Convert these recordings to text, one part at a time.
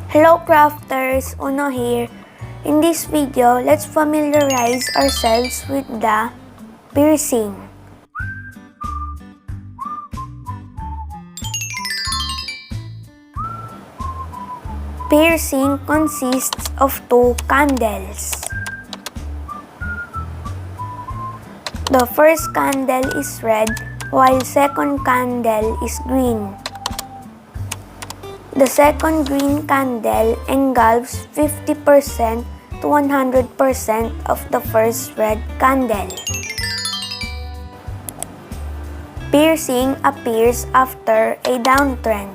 Hello crafters, Uno here. In this video, let's familiarize ourselves with the piercing. Piercing consists of two candles. The first candle is red, while second candle is green. The second green candle engulfs 50% to 100% of the first red candle. Piercing appears after a downtrend.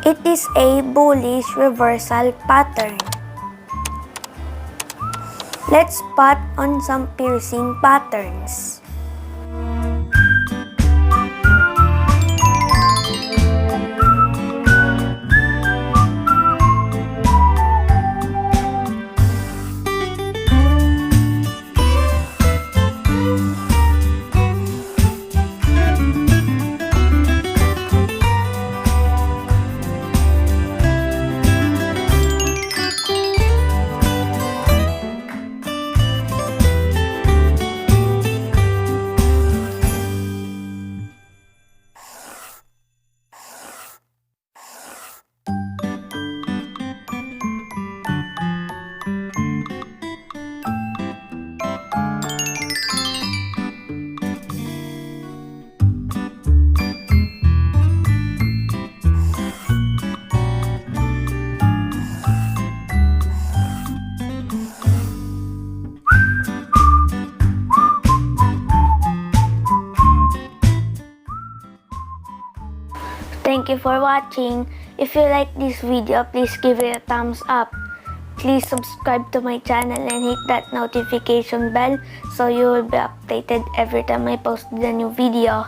It is a bullish reversal pattern. Let's spot on some piercing patterns. Thank you for watching. If you like this video, please give it a thumbs up. Please subscribe to my channel and hit that notification bell so you will be updated every time I post a new video.